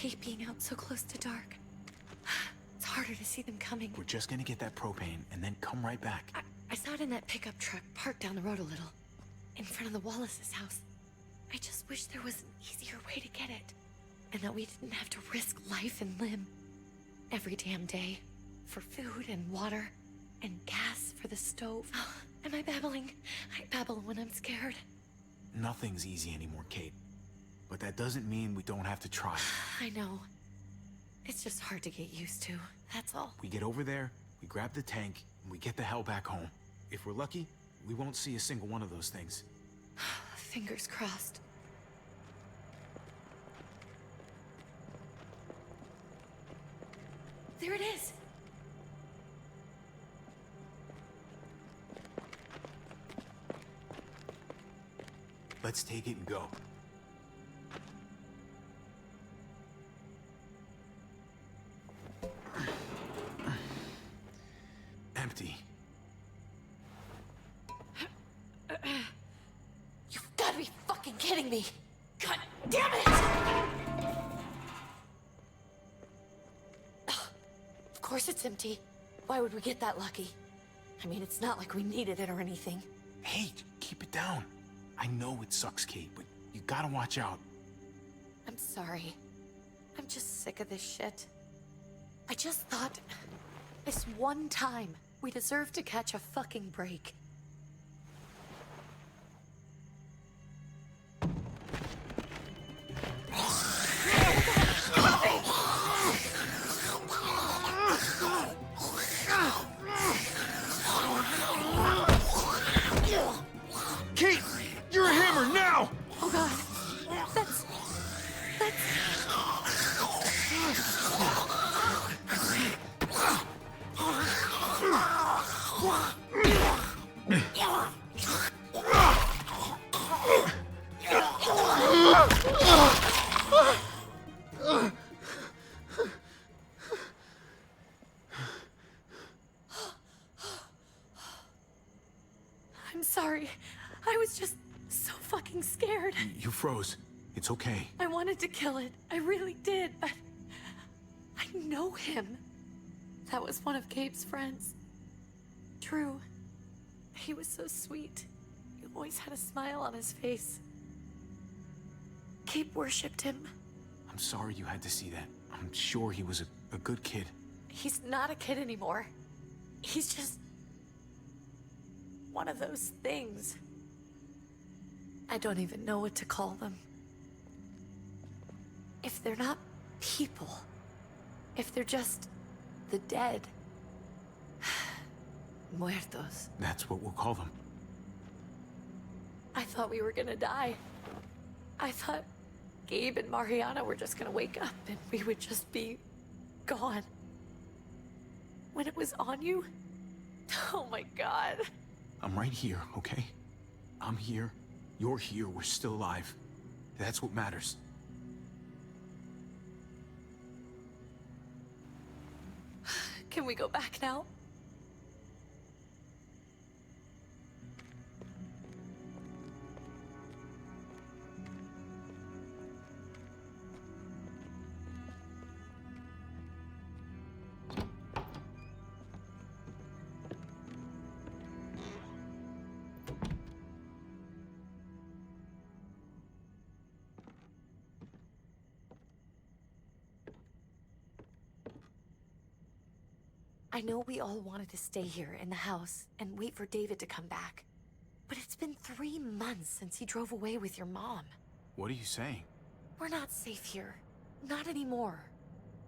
hate being out so close to dark. It's harder to see them coming. We're just gonna get that propane and then come right back. I saw it in that pickup truck parked down the road a little, in front of the Wallace's house. I just wish there was an easier way to get it, and that we didn't have to risk life and limb every damn day for food and water and gas for the stove. Oh, am I babbling? I babble when I'm scared. Nothing's easy anymore, Kate. But that doesn't mean we don't have to try. I know. It's just hard to get used to, that's all. We get over there, we grab the tank, and we get the hell back home. If we're lucky, we won't see a single one of those things. Fingers crossed. There it is! Let's take it and go. Empty. You've got to be fucking kidding me! God damn it! Of course it's empty. Why would we get that lucky? I mean, it's not like we needed it or anything. Hey, keep it down. I know it sucks, Kate, but you gotta watch out. I'm sorry. I'm just sick of this shit. I just thought, this one time, we deserve to catch a fucking break. Kate! You're a hammer now! Oh god. That's... I'm sorry. I was just so fucking scared. You froze. It's okay. I wanted to kill it. I really did, but... I know him. That was one of Gabe's friends. Drew. He was so sweet. He always had a smile on his face. Gabe worshipped him. I'm sorry you had to see that. I'm sure he was a good kid. He's not a kid anymore. He's just... one of those things. I don't even know what to call them. If they're not people, if they're just the dead, muertos. That's what we'll call them. I thought we were gonna die. I thought Gabe and Mariana were just gonna wake up and we would just be gone. When it was on you, oh my god. I'm right here, okay? I'm here. You're here. We're still alive. That's what matters. Can we go back now? I know we all wanted to stay here in the house and wait for David to come back. But it's been 3 months since he drove away with your mom. What are you saying? We're not safe here. Not anymore.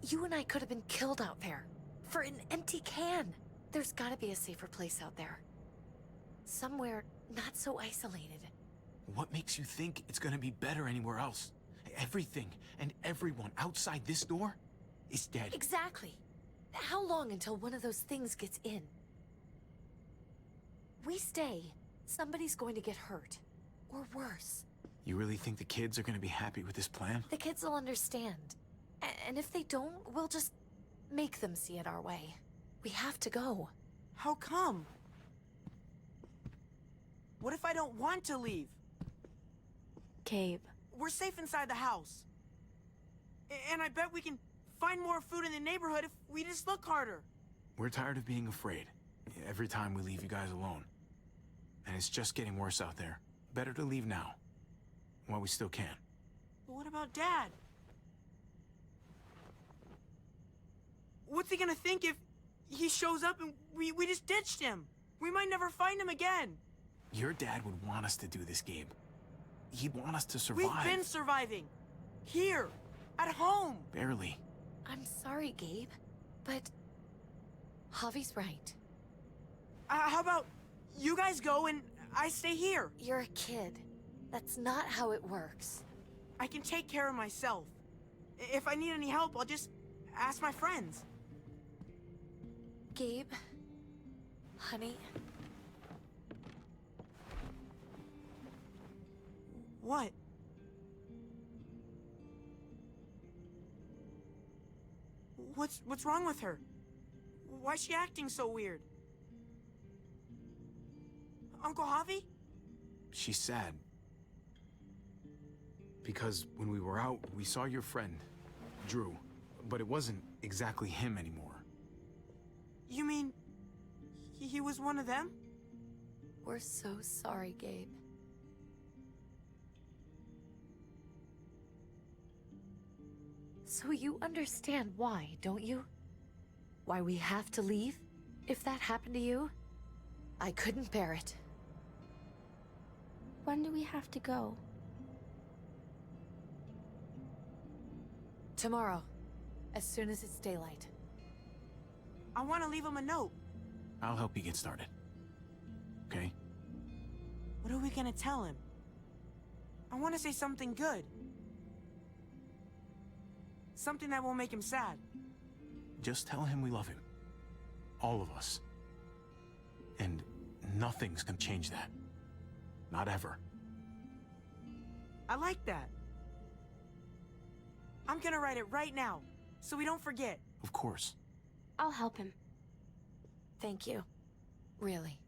You and I could have been killed out there. For an empty can. There's gotta be a safer place out there. Somewhere not so isolated. What makes you think it's gonna be better anywhere else? Everything and everyone outside this door is dead. Exactly. How long until one of those things gets in? We stay, somebody's going to get hurt. Or worse. You really think the kids are gonna be happy with this plan? The kids will understand. And if they don't, we'll just make them see it our way. We have to go. How come? What if I don't want to leave? Gabe. We're safe inside the house. And I bet we can find more food in the neighborhood if we just look harder. We're tired of being afraid. Every time we leave you guys alone. And it's just getting worse out there. Better to leave now. While we still can. But what about Dad? What's he gonna think if he shows up and we just ditched him? We might never find him again. Your dad would want us to do this, Gabe. He'd want us to survive. We've been surviving. Here. At home. Barely. I'm sorry, Gabe, but Javi's right. How about you guys go and I stay here? You're a kid. That's not how it works. I can take care of myself. If I need any help, I'll just ask my friends. Gabe, honey, What? What's wrong with her? Why's she acting so weird? Uncle Javi? She's sad. Because when we were out, we saw your friend, Drew. But it wasn't exactly him anymore. You mean he was one of them? we're so sorry, Gabe. So you understand why, don't you? Why we have to leave? If that happened to you, I couldn't bear it. When do we have to go? Tomorrow, as soon as it's daylight. I want to leave him a note. I'll help you get started. Okay? What are we gonna tell him? I want to say something good. Something that won't make him sad. Just tell him we love him. All of us. And nothing's gonna change that. Not ever. I like that. I'm gonna write it right now, so we don't forget. Of course. I'll help him. Thank you. Really.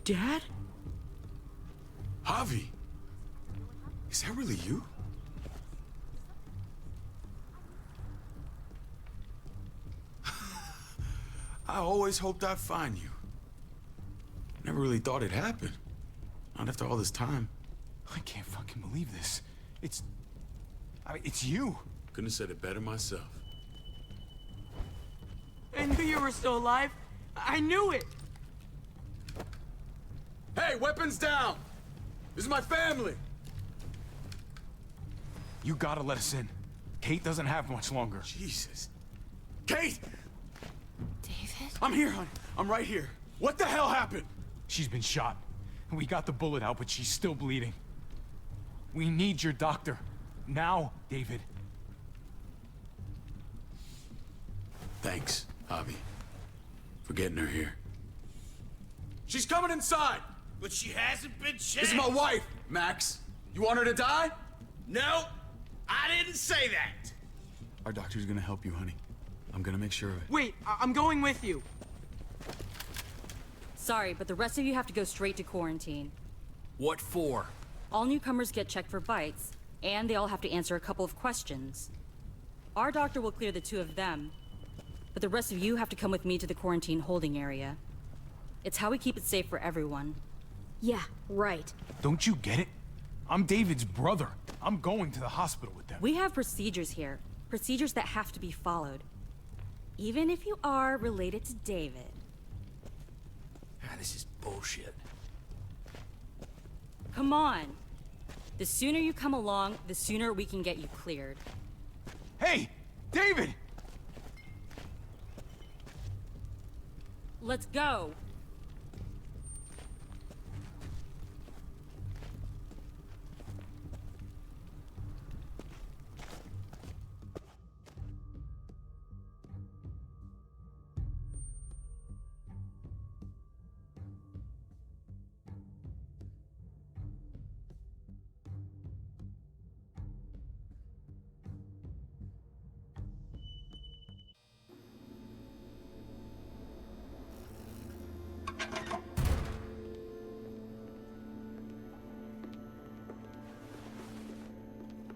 Dad? Javi! Is that really you? I always hoped I'd find you. Never really thought it'd happen. Not after all this time. I can't fucking believe this. It's you. Couldn't have said it better myself. I knew you were still alive. I knew it. Hey, weapons down! This is my family! You gotta let us in. Kate doesn't have much longer. Jesus. Kate! David? I'm here, hon. I'm right here. What the hell happened? She's been shot. We got the bullet out, but she's still bleeding. We need your doctor. Now, David. Thanks, Javi, for getting her here. She's coming inside! But she hasn't been checked. This is my wife, Max. You want her to die? No, I didn't say that. Our doctor's gonna help you, honey. I'm gonna make sure of it. Wait, I'm going with you. Sorry, but the rest of you have to go straight to quarantine. What for? All newcomers get checked for bites, and they all have to answer a couple of questions. Our doctor will clear the two of them, but the rest of you have to come with me to the quarantine holding area. It's how we keep it safe for everyone. Yeah, right. Don't you get it? I'm David's brother. I'm going to the hospital with them. We have procedures here, procedures that have to be followed. Even if you are related to David. This is bullshit. Come on. The sooner you come along, the sooner we can get you cleared. Hey! David! Let's go.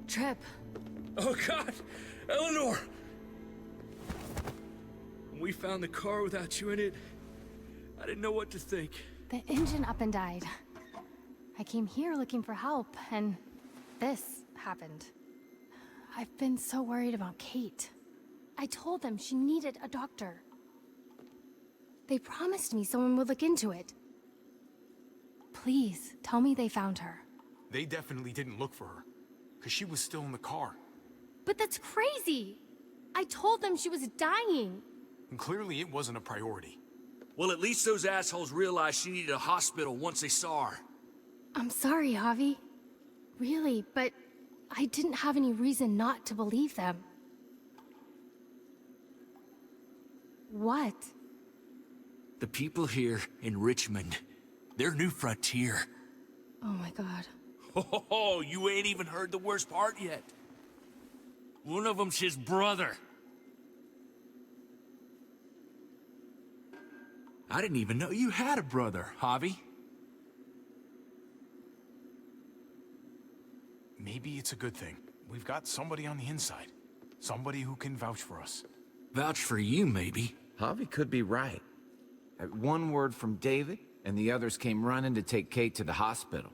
Trip. Oh, God! Eleanor! When we found the car without you in it, I didn't know what to think. The engine up and died. I came here looking for help, and this happened. I've been so worried about Kate. I told them she needed a doctor. They promised me someone would look into it. Please, tell me they found her. They definitely didn't look for her, because she was still in the car. But that's crazy! I told them she was dying! And clearly it wasn't a priority. Well, at least those assholes realized she needed a hospital once they saw her. I'm sorry, Javi. Really, but I didn't have any reason not to believe them. What? The people here in Richmond, they're New Frontier. Oh my god. Oh, you ain't even heard the worst part yet. One of them's his brother. I didn't even know you had a brother, Javi. Maybe it's a good thing. We've got somebody on the inside. Somebody who can vouch for us. Vouch for you, maybe. Javi could be right. At one word from David, and the others came running to take Kate to the hospital.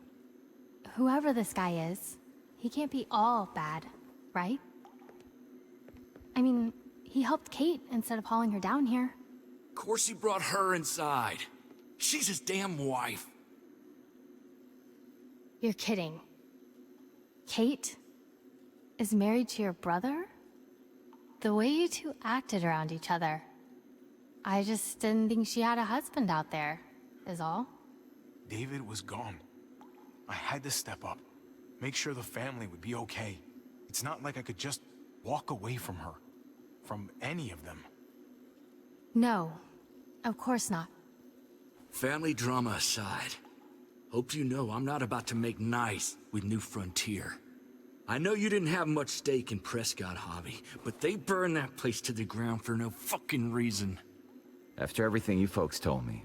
Whoever this guy is, he can't be all bad, right? I mean, he helped Kate instead of hauling her down here. Of course he brought her inside. She's his damn wife. You're kidding. Kate is married to your brother? The way you two acted around each other. I just didn't think she had a husband out there, is all. David was gone. I had to step up. Make sure the family would be okay. It's not like I could just walk away from her. From any of them. No, of course not. Family drama aside, hope you know I'm not about to make nice with New Frontier. I know you didn't have much stake in Prescott, Javi, but they burned that place to the ground for no fucking reason. After everything you folks told me,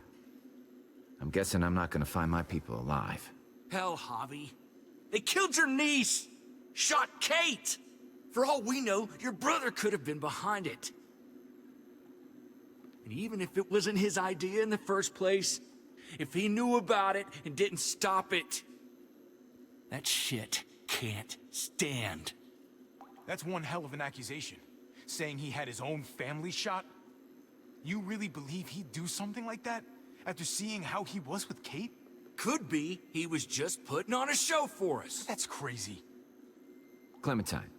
I'm guessing I'm not gonna find my people alive. Hell, Javi. They killed your niece! Shot Kate! For all we know, your brother could have been behind it. And even if it wasn't his idea in the first place, if he knew about it and didn't stop it, that shit can't stand. That's one hell of an accusation. Saying he had his own family shot? You really believe he'd do something like that? After seeing how he was with Kate? Could be he was just putting on a show for us. That's crazy. Clementine,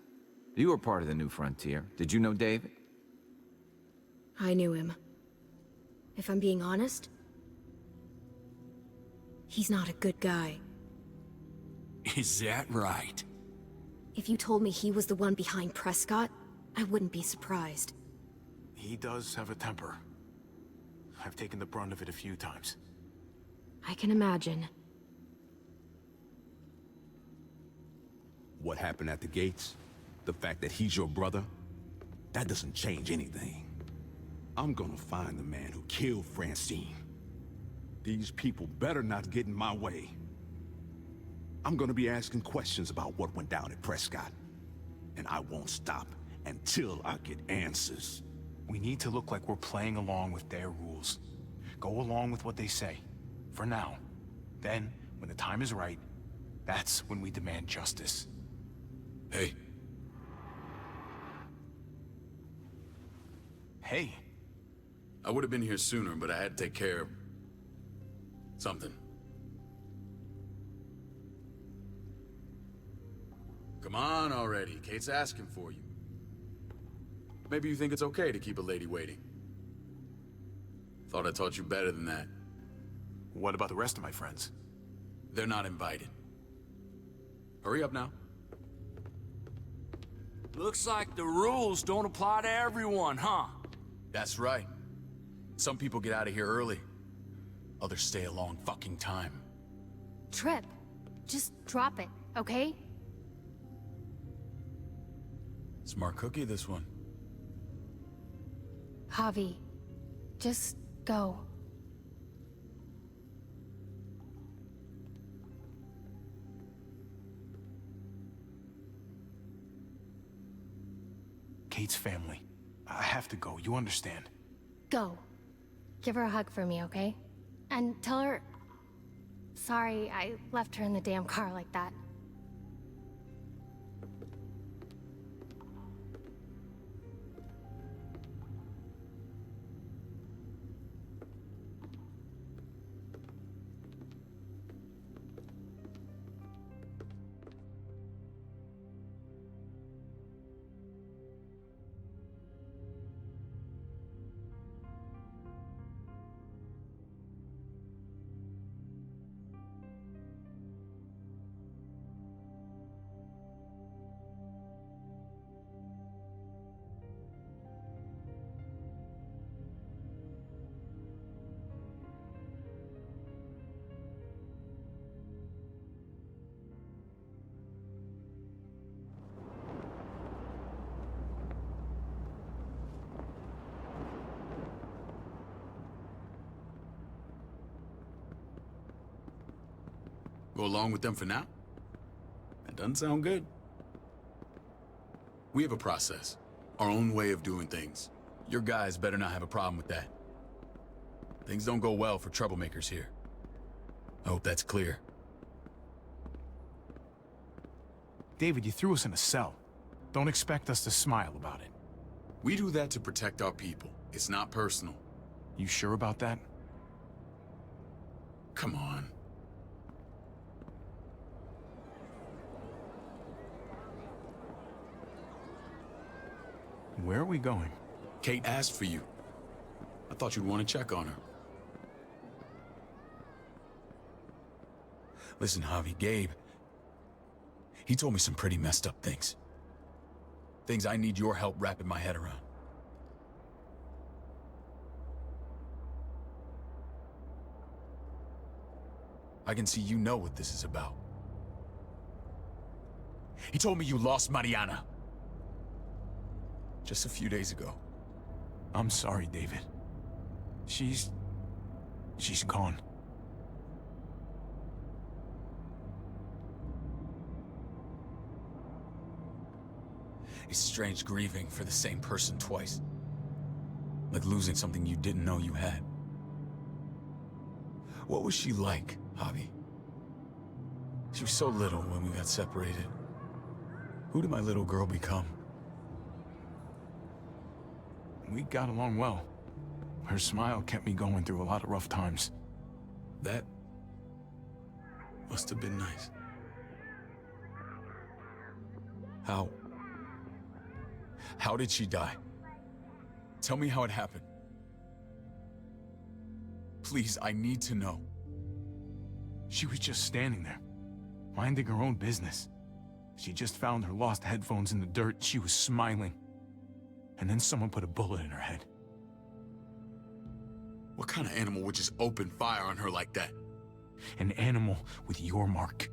you were part of the New Frontier. Did you know David? I knew him. If I'm being honest, he's not a good guy. Is that right? If you told me he was the one behind Prescott, I wouldn't be surprised. He does have a temper. I've taken the brunt of it a few times. I can imagine. What happened at the gates? The fact that he's your brother? That doesn't change anything. I'm gonna find the man who killed Francine. These people better not get in my way. I'm gonna be asking questions about what went down at Prescott. And I won't stop until I get answers. We need to look like we're playing along with their rules. Go along with what they say. For now. Then, when the time is right, that's when we demand justice. Hey, Hey, I would have been here sooner, but I had to take care of something. Come on already. Kate's asking for you. Maybe you think it's okay to keep a lady waiting. Thought I taught you better than that. what about the rest of my friends? They're not invited. Hurry up now. Looks like the rules don't apply to everyone, huh? That's right. Some people get out of here early. Others stay a long fucking time. Trip, just drop it, okay? Smart cookie, this one. Javi, just go. Kate's family. I have to go, you understand. Go. Give her a hug for me, okay? And tell her... Sorry, I left her in the damn car like that. Go along with them for now? That doesn't sound good. We have a process, our own way of doing things. Your guys better not have a problem with that. Things don't go well for troublemakers here. I hope that's clear. David, you threw us in a cell. Don't expect us to smile about it. We do that to protect our people. It's not personal. You sure about that? Come on. Where are we going? Kate asked for you. I thought you'd want to check on her. Listen, Javi, Gabe, he told me some pretty messed up things. Things I need your help wrapping my head around. I can see you know what this is about. He told me you lost Mariana. Just a few days ago. I'm sorry, David. She's gone. It's strange grieving for the same person twice. Like losing something you didn't know you had. What was she like, Javi? She was so little when we got separated. Who did my little girl become? We got along well. Her smile kept me going through a lot of rough times. That must have been nice. How? How did she die? Tell me how it happened. Please, I need to know. She was just standing there, minding her own business. She just found her lost headphones in the dirt. She was smiling. And then someone put a bullet in her head. What kind of animal would just open fire on her like that? An animal with your mark.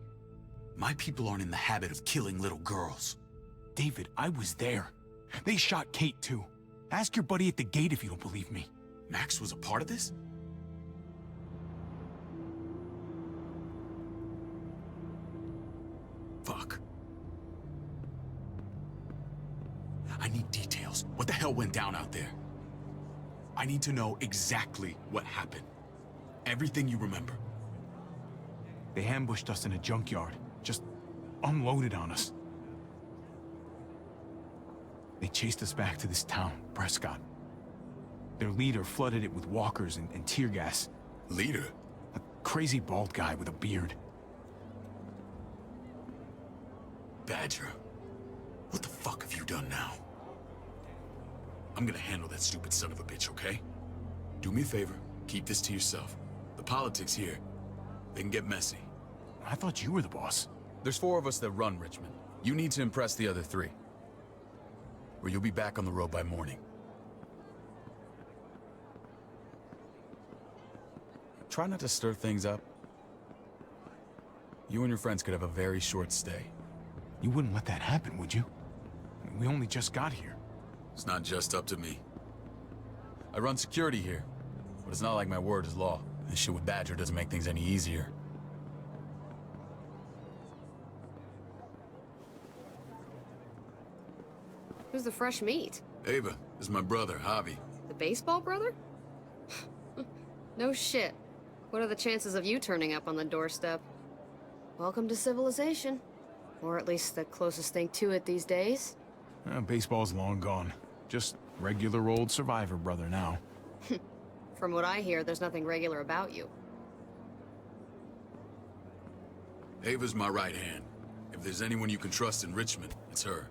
My people aren't in the habit of killing little girls. David, I was there. They shot Kate too. Ask your buddy at the gate if you don't believe me. Max was a part of this? Fuck. I need details. What the hell went down out there? I need to know exactly what happened. Everything you remember. They ambushed us in a junkyard. Just unloaded on us. They chased us back to this town, Prescott. Their leader flooded it with walkers and tear gas. Leader? A crazy bald guy with a beard. Badger, what the fuck have you done now? I'm gonna handle that stupid son of a bitch, okay? Do me a favor, keep this to yourself. The politics here, they can get messy. I thought you were the boss. There's 4 of us that run Richmond. You need to impress the other 3. Or you'll be back on the road by morning. Try not to stir things up. You and your friends could have a very short stay. You wouldn't let that happen, would you? We only just got here. It's not just up to me. I run security here, but it's not like my word is law. This shit with Badger doesn't make things any easier. Who's the fresh meat? Ava, this is my brother, Javi. The baseball brother? No shit. What are the chances of you turning up on the doorstep? Welcome to civilization. Or at least the closest thing to it these days. Baseball's long gone. Just regular old survivor brother now. From what I hear, there's nothing regular about you. Ava's my right hand. If there's anyone you can trust in Richmond, it's her.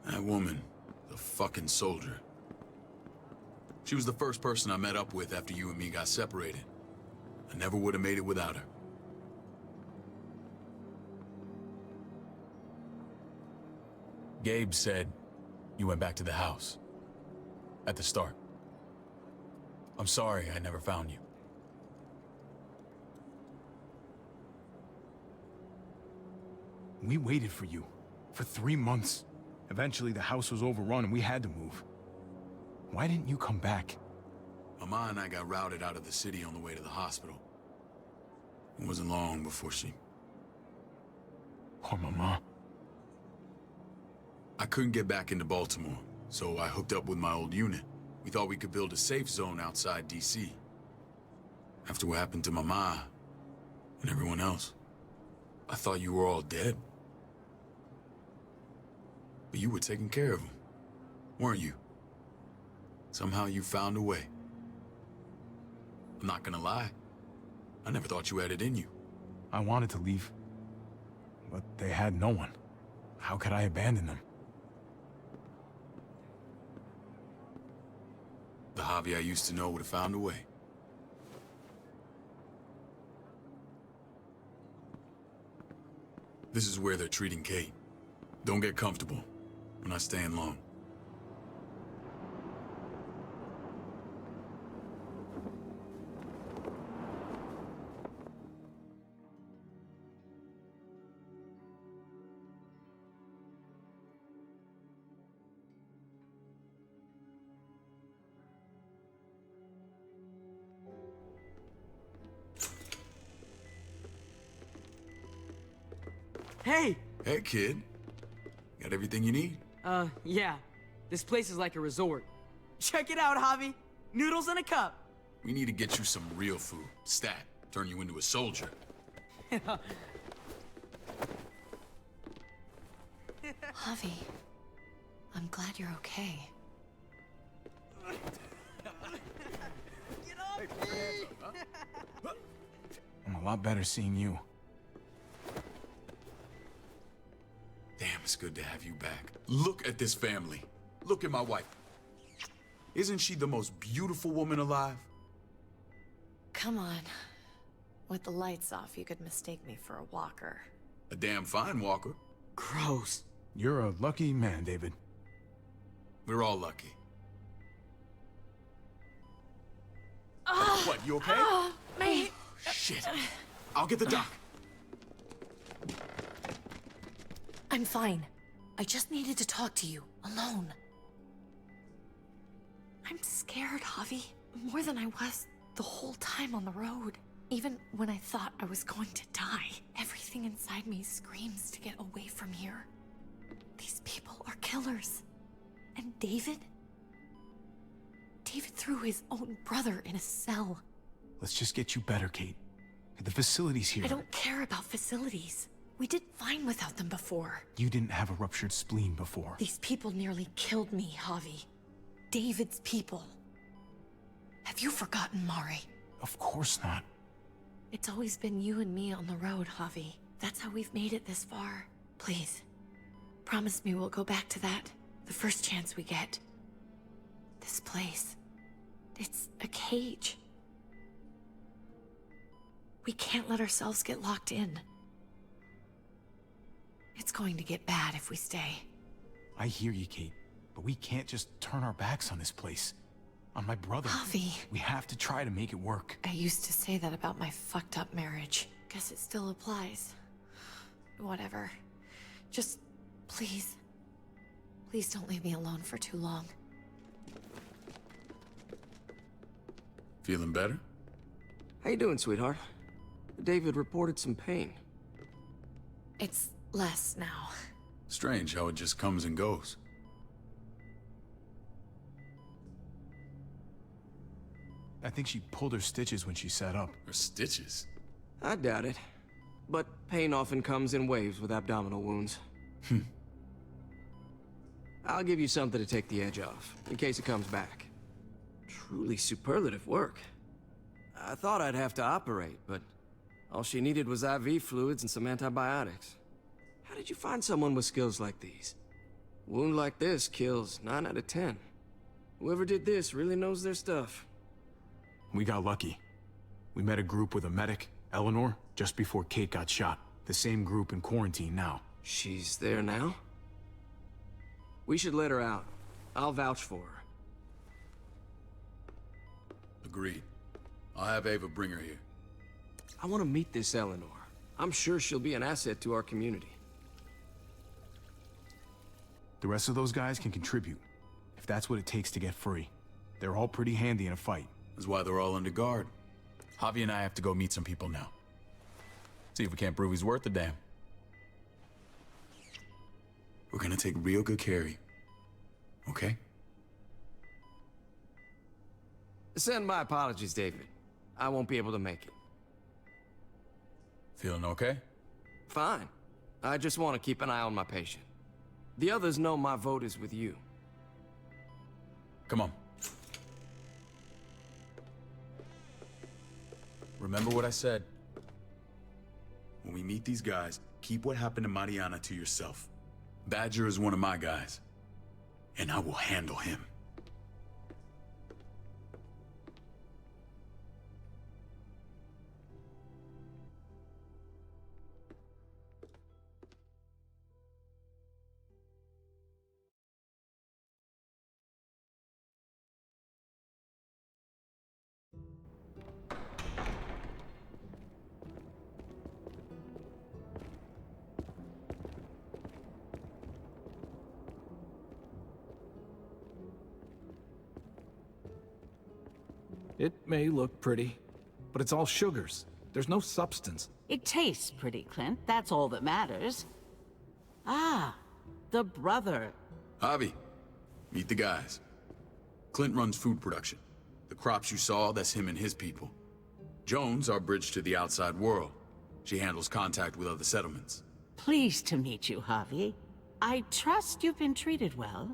That woman, the fucking soldier. She was the first person I met up with after you and me got separated. I never would have made it without her. Gabe said you went back to the house. At the start. I'm sorry I never found you. We waited for you. For 3 months. Eventually the house was overrun and we had to move. Why didn't you come back? Mama and I got routed out of the city on the way to the hospital. It wasn't long before she... Poor Mama. I couldn't get back into Baltimore, so I hooked up with my old unit. We thought we could build a safe zone outside D.C. After what happened to Mama and everyone else, I thought you were all dead. But you were taking care of them, weren't you? Somehow you found a way. I'm not gonna lie. I never thought you had it in you. I wanted to leave. But they had no one. How could I abandon them? The Javi I used to know would have found a way. This is where they're treating Kate. Don't get comfortable. We're not staying long. Hey! Hey, kid. Got everything you need? Yeah. This place is like a resort. Check it out, Javi. Noodles in a cup. We need to get you some real food. Stat. Turn you into a soldier. Javi, I'm glad you're okay. lot better seeing you. Damn, it's good to have you back. Look at this family. Look at my wife. Isn't she the most beautiful woman alive? Come on. With the lights off, you could mistake me for a walker. A damn fine walker. Gross. You're a lucky man, David. We're all lucky. What, you okay? My... Shit. I'll get the doc. I'm fine. I just needed to talk to you, alone. I'm scared, Javi. More than I was the whole time on the road. Even when I thought I was going to die, everything inside me screams to get away from here. These people are killers. And David? David threw his own brother in a cell. Let's just get you better, Kate. The facility's here. I don't care about facilities. We did fine without them before. You didn't have a ruptured spleen before. These people nearly killed me, Javi. David's people. Have you forgotten, Mari? Of course not. It's always been you and me on the road, Javi. That's how we've made it this far. Please, promise me we'll go back to that the first chance we get. This place, it's a cage. We can't let ourselves get locked in. It's going to get bad if we stay. I hear you, Kate, but we can't just turn our backs on this place. On my brother. Javi. We have to try to make it work. I used to say that about my fucked up marriage. Guess it still applies. Whatever. Just, please. Please don't leave me alone for too long. Feeling better? How you doing, sweetheart? David reported some pain. It's less now. Strange how it just comes and goes. I think she pulled her stitches when she sat up. Her stitches? I doubt it. But pain often comes in waves with abdominal wounds. I'll give you something to take the edge off, in case it comes back. Truly superlative work. I thought I'd have to operate, but all she needed was IV fluids and some antibiotics. How did you find someone with skills like these? A wound like this kills 9 out of 10. Whoever did this really knows their stuff. We got lucky. We met a group with a medic, Eleanor, just before Kate got shot. The same group in quarantine now. She's there now? We should let her out. I'll vouch for her. Agreed. I'll have Ava bring her here. I want to meet this Eleanor. I'm sure she'll be an asset to our community. The rest of those guys can contribute, if that's what it takes to get free. They're all pretty handy in a fight. That's why they're all under guard. Javi and I have to go meet some people now. See if we can't prove he's worth the damn. We're gonna take real good care of you. Okay? Send my apologies, David. I won't be able to make it. Feeling okay? Fine. I just want to keep an eye on my patient. The others know my vote is with you. Come on. Remember what I said. When we meet these guys, keep what happened to Mariana to yourself. Badger is one of my guys, and I will handle him. It may look pretty, but it's all sugars. There's no substance. It tastes pretty, Clint. That's all that matters. Ah, the brother. Javi, meet the guys. Clint runs food production. The crops you saw, that's him and his people. Jones, our bridge to the outside world. She handles contact with other settlements. Pleased to meet you, Javi. I trust you've been treated well.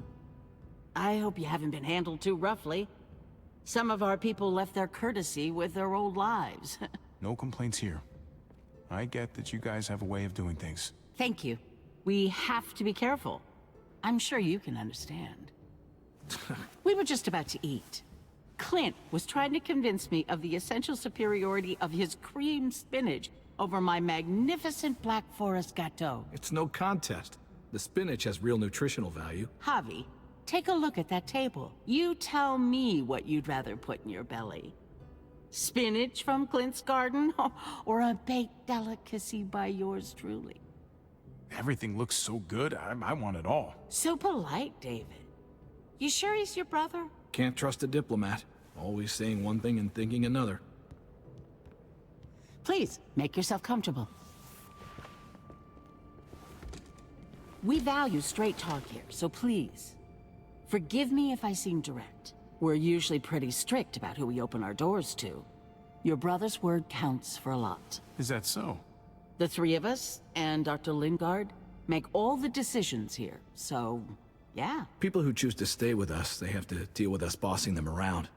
I hope you haven't been handled too roughly. Some of our people left their courtesy with their old lives. No complaints here. I get that you guys have a way of doing things. Thank you. We have to be careful. I'm sure you can understand. We were just about to eat. Clint was trying to convince me of the essential superiority of his cream spinach over my magnificent Black Forest gâteau. It's no contest. The spinach has real nutritional value. Javi, take a look at that table. You tell me what you'd rather put in your belly. Spinach from Clint's garden, or a baked delicacy by yours truly? Everything looks so good, I want it all. So polite, David. You sure he's your brother? Can't trust a diplomat. Always saying one thing and thinking another. Please, make yourself comfortable. We value straight talk here, so please, forgive me if I seem direct. We're usually pretty strict about who we open our doors to. Your brother's word counts for a lot. Is that so? The three of us, and Dr. Lingard, make all the decisions here, so, yeah. People who choose to stay with us, they have to deal with us bossing them around.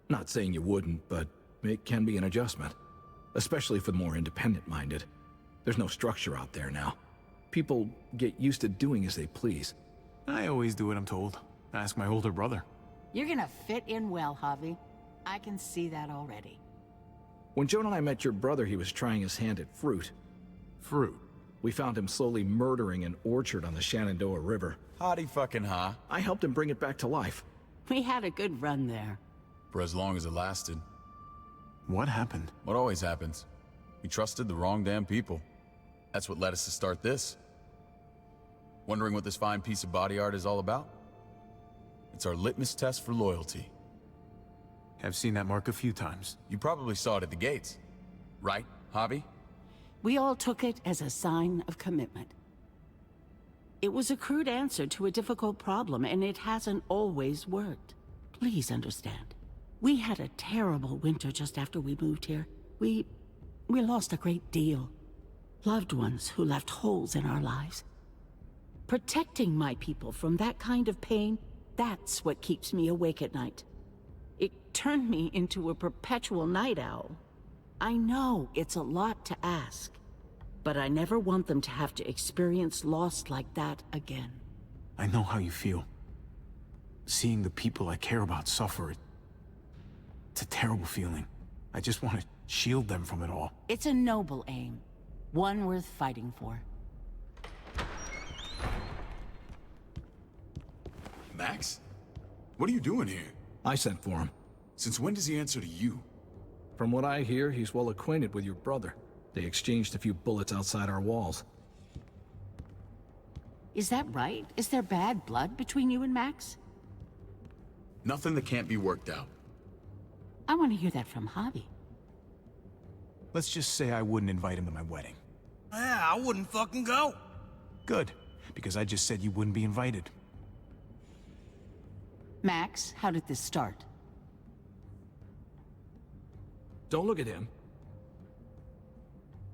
Not saying you wouldn't, but it can be an adjustment. Especially for the more independent-minded. There's no structure out there now. People get used to doing as they please. I always do what I'm told. Ask my older brother. You're gonna fit in well, Javi. I can see that already. When Joan and I met your brother, he was trying his hand at fruit. Fruit? We found him slowly murdering an orchard on the Shenandoah River. Howdy fucking ha. I helped him bring it back to life. We had a good run there. For as long as it lasted. What happened? What always happens. We trusted the wrong damn people. That's what led us to start this. Wondering what this fine piece of body art is all about? It's our litmus test for loyalty. I've seen that mark a few times. You probably saw it at the gates. Right, Javi? We all took it as a sign of commitment. It was a crude answer to a difficult problem, and it hasn't always worked. Please understand. We had a terrible winter just after we moved here. We lost a great deal. Loved ones who left holes in our lives. Protecting my people from that kind of pain, that's what keeps me awake at night. It turned me into a perpetual night owl. I know it's a lot to ask, but I never want them to have to experience loss like that again. I know how you feel. Seeing the people I care about suffer, it's a terrible feeling. I just want to shield them from it all. It's a noble aim, one worth fighting for. Max? What are you doing here? I sent for him. Since when does he answer to you? From what I hear, he's well acquainted with your brother. They exchanged a few bullets outside our walls. Is that right? Is there bad blood between you and Max? Nothing that can't be worked out. I want to hear that from Javi. Let's just say I wouldn't invite him to my wedding. Yeah, I wouldn't fucking go. Good, because I just said you wouldn't be invited. Max, how did this start? Don't look at him.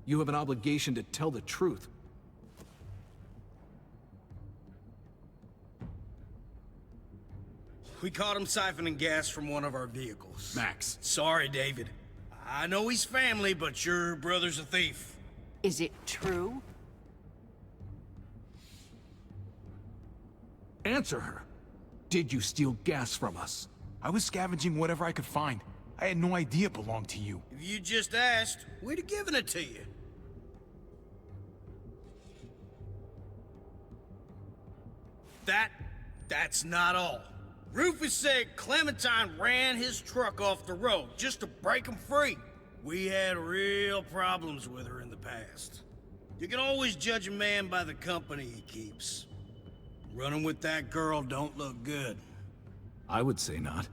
You have an obligation to tell the truth. We caught him siphoning gas from one of our vehicles. Max. Sorry, David. I know he's family, but your brother's a thief. Is it true? Answer her. Did you steal gas from us? I was scavenging whatever I could find. I had no idea it belonged to you. If you just asked, we'd have given it to you. That's not all. Rufus said Clementine ran his truck off the road just to break him free. We had real problems with her in the past. You can always judge a man by the company he keeps. Running with that girl don't look good. I would say not.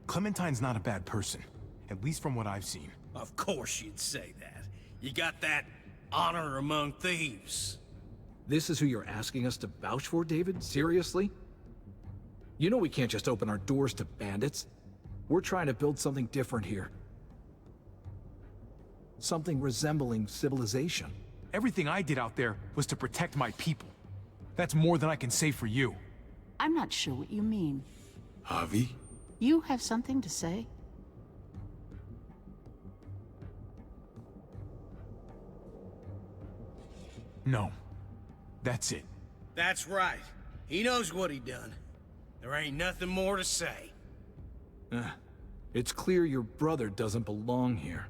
Clementine's not a bad person, at least from what I've seen. Of course you'd say that. You got that honor among thieves. This is who you're asking us to vouch for, David? Seriously? You know we can't just open our doors to bandits. We're trying to build something different here. Something resembling civilization. Everything I did out there was to protect my people. That's more than I can say for you. I'm not sure what you mean. Javi? You have something to say? No. That's it. That's right. He knows what he done. There ain't nothing more to say. It's clear your brother doesn't belong here.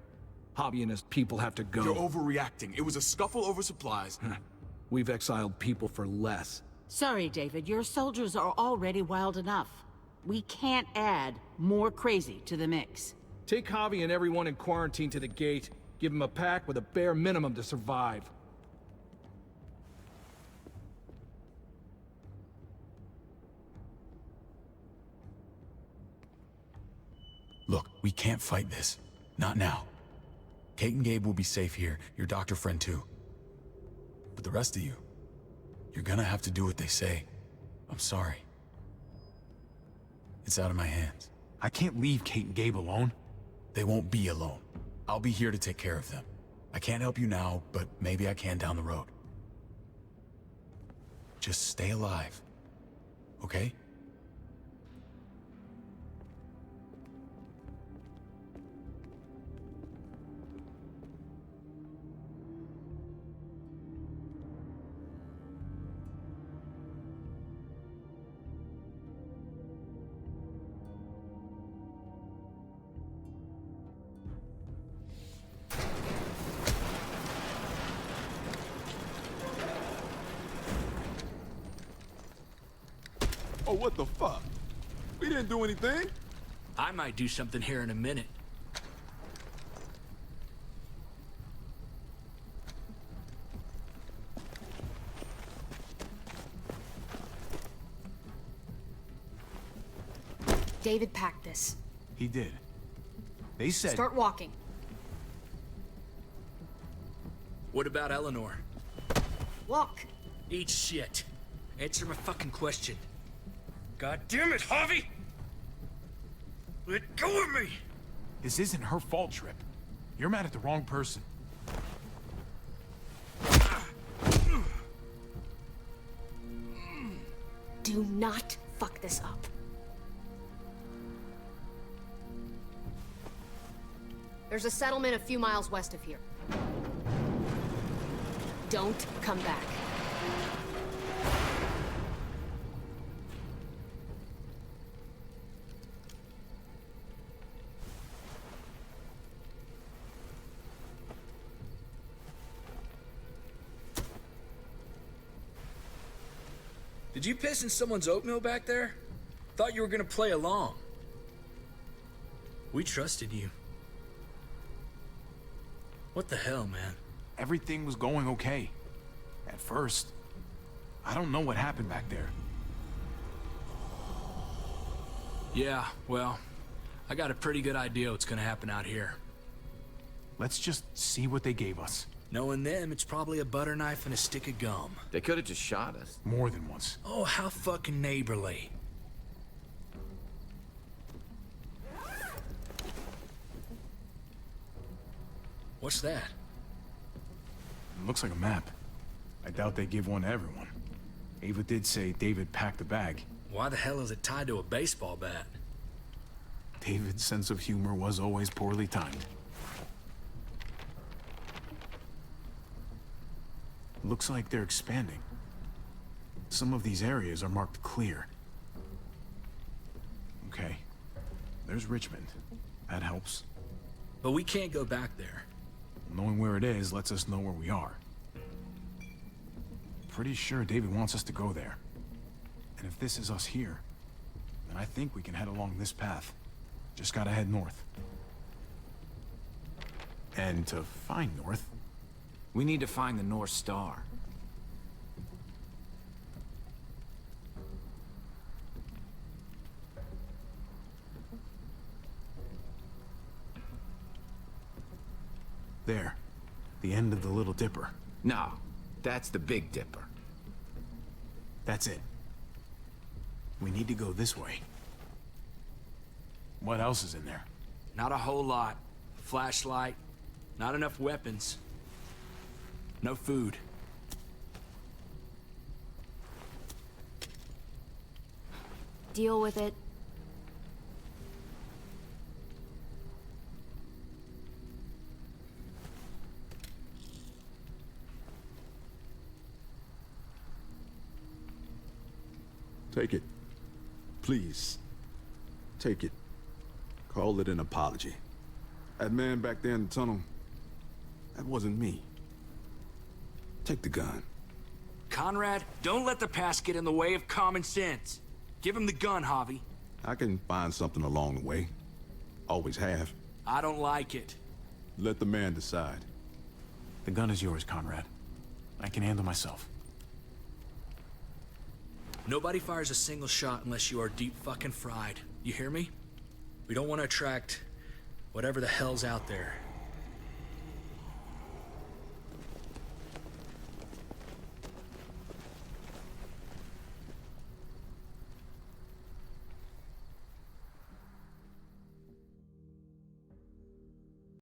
Hobby and his people have to go. You're overreacting. It was a scuffle over supplies. We've exiled people for less. Sorry, David. Your soldiers are already wild enough. We can't add more crazy to the mix. Take Javi and everyone in quarantine to the gate. Give them a pack with a bare minimum to survive. Look, we can't fight this. Not now. Kate and Gabe will be safe here, your doctor friend too. But the rest of you, you're gonna have to do what they say. I'm sorry. It's out of my hands. I can't leave Kate and Gabe alone. They won't be alone. I'll be here to take care of them. I can't help you now, but maybe I can down the road. Just stay alive, okay? Oh, what the fuck? We didn't do anything. I might do something here in a minute. David packed this. He did. They said... Start walking. What about Eleanor? Walk. Eat shit. Answer my fucking question. God damn it, Javi! Let go of me! This isn't her fault, Trip. You're mad at the wrong person. Do not fuck this up. There's a settlement a few miles west of here. Don't come back. Did you piss in someone's oatmeal back there? Thought you were gonna play along. We trusted you. What the hell, man? Everything was going okay. At first. I don't know what happened back there. Yeah, well, I got a pretty good idea what's gonna happen out here. Let's just see what they gave us. Knowing them, it's probably a butter knife and a stick of gum. They could have just shot us. More than once. Oh, how fucking neighborly. What's that? It looks like a map. I doubt they give one to everyone. Ava did say David packed the bag. Why the hell is it tied to a baseball bat? David's sense of humor was always poorly timed. Looks like they're expanding. Some of these areas are marked clear. Okay. There's Richmond. That helps. But we can't go back there. Knowing where it is lets us know where we are. Pretty sure David wants us to go there. And if this is us here, then I think we can head along this path. Just gotta head north. And to find north... We need to find the North Star. There. The end of the Little Dipper. No, that's the Big Dipper. That's it. We need to go this way. What else is in there? Not a whole lot. Flashlight. Not enough weapons. No food. Deal with it. Take it. Please. Take it. Call it an apology. That man back there in the tunnel, that wasn't me. Take the gun. Conrad, don't let the past get in the way of common sense. Give him the gun, Javi. I can find something along the way. Always have. I don't like it. Let the man decide. The gun is yours, Conrad. I can handle myself. Nobody fires a single shot unless you are deep fucking fried. You hear me? We don't want to attract whatever the hell's out there.